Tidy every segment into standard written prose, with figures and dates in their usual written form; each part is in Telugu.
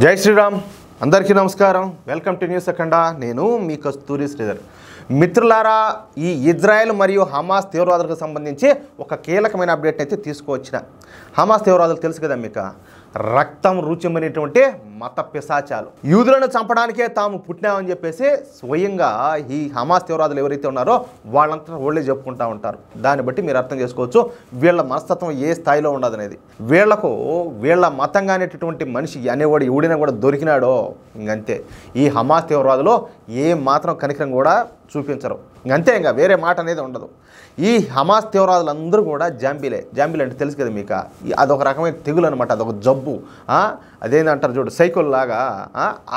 జై శ్రీరామ్ అందరికీ నమస్కారం వెల్కమ్ టు న్యూస్ అఖండ నేను మీ కస్తూరి శ్రీధర్ మిత్రులారా ఈ ఇజ్రాయెల్ మరియు హమాస్ తీవ్రవాదులకు సంబంధించి ఒక కీలకమైన అప్డేట్ అయితే తీసుకువచ్చిన హమాస్ తీవ్రవాదులు తెలుసు కదా మీకు రక్తం రుచిమైనటువంటి మత పిశాచాలు యూదులను చంపడానికే తాము పుట్టినామని చెప్పేసి స్వయంగా ఈ హమాస్ తీవ్రవాదులు ఎవరైతే ఉన్నారో వాళ్ళంతా వాళ్ళే చెప్పుకుంటూ ఉంటారు. దాన్ని బట్టి మీరు అర్థం చేసుకోవచ్చు వీళ్ళ మనస్తత్వం ఏ స్థాయిలో ఉండదు అనేది. వీళ్ళ మతంగా అనేటటువంటి మనిషి అనేవాడు ఎవడైనా కూడా దొరికినాడో ఇంకంతే. ఈ హమాస్ తీవ్రవాదులు ఏ మాత్రం కనికరం కూడా చూపించరు, ఇంకంతే. ఇంకా వేరే మాట అనేది ఉండదు. ఈ హమాస్ తీవ్రవాదులందరూ కూడా జాంబీలే అంటే తెలుసు కదా మీకు, అదొక రకమైన తెగులు అనమాట, అదొక జబ్బు. అదేంటంటారు చూడు, సైకిల్ లాగా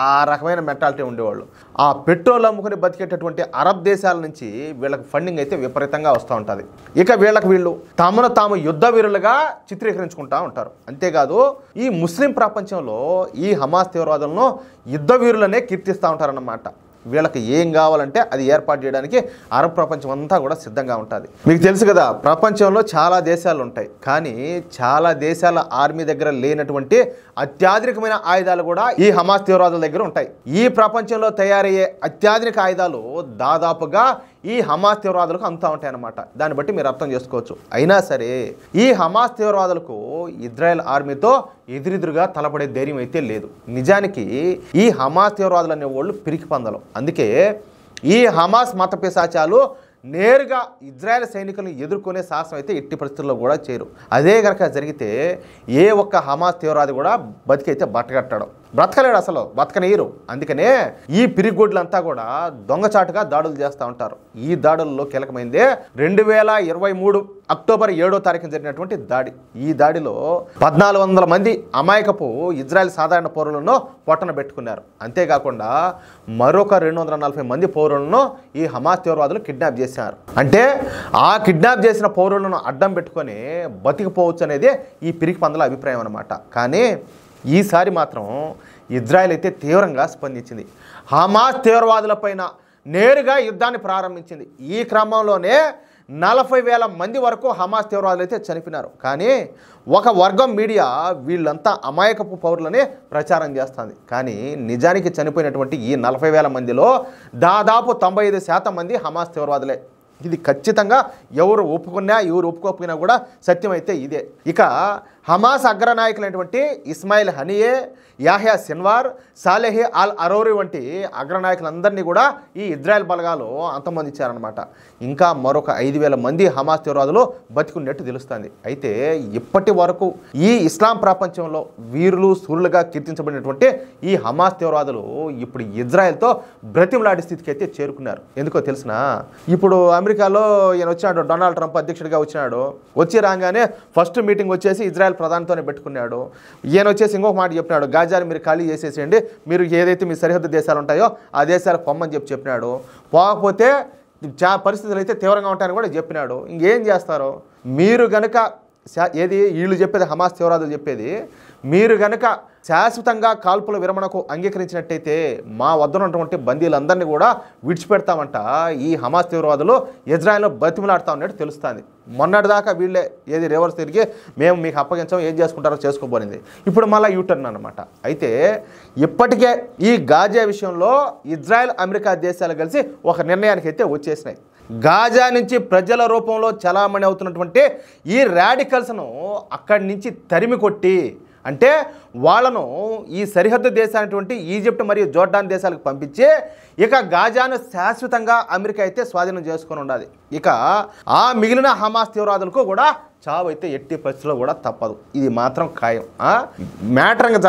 ఆ రకమైన మెంటాలిటీ ఉండేవాళ్ళు. ఆ పెట్రోల్ అమ్ముకుని బతికేటటువంటి అరబ్ దేశాల నుంచి వీళ్ళకి ఫండింగ్ అయితే విపరీతంగా వస్తూ ఉంటుంది. ఇక వీళ్ళు తమను తాము యుద్ధ వీరులుగా చిత్రీకరించుకుంటూ ఉంటారు. అంతేకాదు ఈ ముస్లిం ప్రపంచంలో ఈ హమాస్ తీవ్రవాదులను యుద్ధ వీరులనే కీర్తిస్తూ ఉంటారన్నమాట. వీళ్ళకి ఏం కావాలంటే అది ఏర్పాటు చేయడానికి అరబ్ ప్రపంచం అంతా కూడా సిద్ధంగా ఉంటుంది. మీకు తెలుసు కదా, ప్రపంచంలో చాలా దేశాలు ఉంటాయి, కానీ చాలా దేశాల ఆర్మీ దగ్గర లేనటువంటి అత్యాధునికమైన ఆయుధాలు కూడా ఈ హమాస్ తీవ్రవాదుల దగ్గర ఉంటాయి. ఈ ప్రపంచంలో తయారయ్యే అత్యాధునిక ఆయుధాలు దాదాపుగా ఈ హమాస్ తీవ్రవాదులకు అంతా ఉంటాయన్నమాట. దాన్ని బట్టి మీరు అర్థం చేసుకోవచ్చు. అయినా సరే ఈ హమాస్ తీవ్రవాదులకు ఇజ్రాయెల్ ఆర్మీతో ఎదురెదురుగా తలపడే ధైర్యం అయితే లేదు. నిజానికి ఈ హమాస్ తీవ్రవాదులు అనేవాళ్ళు పిరికి పందలు. అందుకే ఈ హమాస్ మత పిశాచాలు నేరుగా ఇజ్రాయెల్ సైనికులను ఎదుర్కొనే సాహసం అయితే ఎట్టి పరిస్థితుల్లో కూడా చేయరు. అదే కనుక జరిగితే ఏ ఒక్క హమాస్ తీవ్రవాది కూడా బతికైతే బ్రతకలేడు, అసలు బతకనీయరు. అందుకనే ఈ పిరిగొడ్లంతా కూడా దొంగచాటుగా దాడులు చేస్తూ ఉంటారు. ఈ దాడుల్లో కీలకమైందే 2023 అక్టోబర్ 7వ తారీఖున జరిగినటువంటి దాడి. ఈ దాడిలో 1400 మంది అమాయకపు ఇజ్రాయెల్ సాధారణ పౌరులను పొట్టన పెట్టుకున్నారు. అంతేకాకుండా మరొక 240 మంది పౌరులను ఈ హమాస్ తీవ్రవాదులు కిడ్నాప్ చేశారు. అంటే ఆ కిడ్నాప్ చేసిన పౌరులను అడ్డం పెట్టుకొని బతికిపోవచ్చు అనేది ఈ పిరికి పందల అభిప్రాయం అన్నమాట. కానీ ఈసారి మాత్రం ఇజ్రాయెల్ అయితే తీవ్రంగా స్పందించింది. హమాస్ తీవ్రవాదులపైన నేరుగా యుద్ధాన్ని ప్రారంభించింది. ఈ క్రమంలోనే 40,000 మంది వరకు హమాస్ తీవ్రవాదులు అయితే చనిపోయినారు. కానీ ఒక వర్గం మీడియా వీళ్ళంతా అమాయకపు పౌరులని ప్రచారం చేస్తుంది. కానీ నిజానికి చనిపోయినటువంటి ఈ 40,000 మందిలో దాదాపు 95% మంది హమాస్ తీవ్రవాదులే. ఇది ఖచ్చితంగా ఎవరు ఒప్పుకున్నా ఎవరు ఒప్పుకోకపోయినా కూడా సత్యం అయితే ఇదే. ఇక హమాస్ అగ్రనాయకులైనటువంటి Ismail Haniyeh, Yahya Sinwar, Saleh al Arouri వంటి అగ్రనాయకులందరినీ కూడా ఈ ఇజ్రాయెల్ బలగాలు అంతమొందించారనమాట. ఇంకా మరొక 5,000 మంది హమాస్ తీవ్రవాదులు బతికున్నట్టు తెలుస్తుంది. అయితే ఇప్పటి వరకు ఈ ఇస్లాం ప్రపంచంలో వీరులు సూర్యులుగా కీర్తించబడినటువంటి ఈ హమాస్ తీవ్రవాదులు ఇప్పుడు ఇజ్రాయెల్తో బ్రతిమలాడే స్థితికి అయితే చేరుకున్నారు. ఎందుకో తెలిసిన, ఇప్పుడు అమెరికాలో ఈయన వచ్చినాడు, డొనాల్డ్ ట్రంప్ అధ్యక్షుడిగా వచ్చినాడు. వచ్చి రాగానే ఫస్ట్ మీటింగ్ వచ్చేసి ఇజ్రాయెల్ ప్రధానితోనే పెట్టుకున్నాడు. ఈయన వచ్చేసి ఇంకొక మాట చెప్పినాడు, గాజాని మీరు ఖాళీ చేసేసేయండి, మీరు ఏదైతే మీ సరిహద్దు దేశాలు ఉంటాయో ఆ దేశాలకు పొమ్మని చెప్పినాడు. పోకపోతే పరిస్థితులు అయితే తీవ్రంగా ఉంటాయని కూడా చెప్పినాడు. ఇంకేం చేస్తారు మీరు గనక, ఏది వీళ్ళు చెప్పేది, హమాస్ తీవ్రవాదులు చెప్పేది, మీరు గనక శాశ్వతంగా కాల్పుల విరమణకు అంగీకరించినట్టయితే మా వద్ద ఉన్నటువంటి బందీలందరినీ కూడా విడిచిపెడతామంట ఈ హమాస్ తీవ్రవాదులు ఇజ్రాయెల్లో బతిమలాడుతూ ఉన్నట్టు తెలుస్తుంది. మొన్నటిదాకా వీళ్ళే ఏది రివర్స్ తిరిగి మేము మీకు అప్పగించాం, ఏం చేసుకుంటారో చేసుకోబోనింది. ఇప్పుడు మళ్ళీ యూటర్న్ అనమాట. అయితే ఇప్పటికే ఈ గాజా విషయంలో ఇజ్రాయెల్ అమెరికా దేశాలు కలిసి ఒక నిర్ణయానికి అయితే వచ్చేసినాయి. గాజా నుంచి ప్రజల రూపంలో చలామణి అవుతున్నటువంటి ఈ రాడికల్స్ను అక్కడి నుంచి తరిమి కొట్టి, అంటే వాళ్ళను ఈ సరిహద్దు దేశాలైనటువంటి ఈజిప్ట్ మరియు జోర్డాన్ దేశాలకు పంపించి ఇక గాజాను శాశ్వతంగా అమెరికా అయితే స్వాధీనం చేసుకొని ఉండాలి. ఇక ఆ మిగిలిన హమాస్ తీవ్రవాదులకు కూడా చావు అయితే ఎట్టి పరిస్థితుల్లో కూడా తప్పదు. ఇది మాత్రం ఖాయం. మ్యాటర్ ఇంకా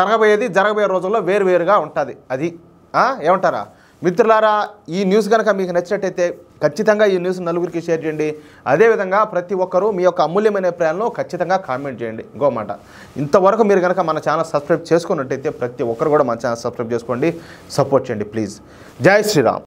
జరగబోయే రోజుల్లో వేరువేరుగా ఉంటుంది. అది ఏమంటారా మిత్రులారా? ఈ న్యూస్ కనుక మీకు నచ్చినట్టయితే ఖచ్చితంగా ఈ న్యూస్ నలుగురికి షేర్ చేయండి. అదేవిధంగా ప్రతి ఒక్కరూ మీ యొక్క అమూల్యమైన అభిప్రాయాలను ఖచ్చితంగా కామెంట్ చేయండి. ఇంకో మాట, ఇంతవరకు మీరు కనుక మన ఛానల్ సబ్స్క్రైబ్ చేసుకున్నట్టయితే ప్రతి ఒక్కరు కూడా మన ఛానల్ సబ్స్క్రైబ్ చేసుకోండి, సపోర్ట్ చేయండి ప్లీజ్. జై శ్రీరామ్.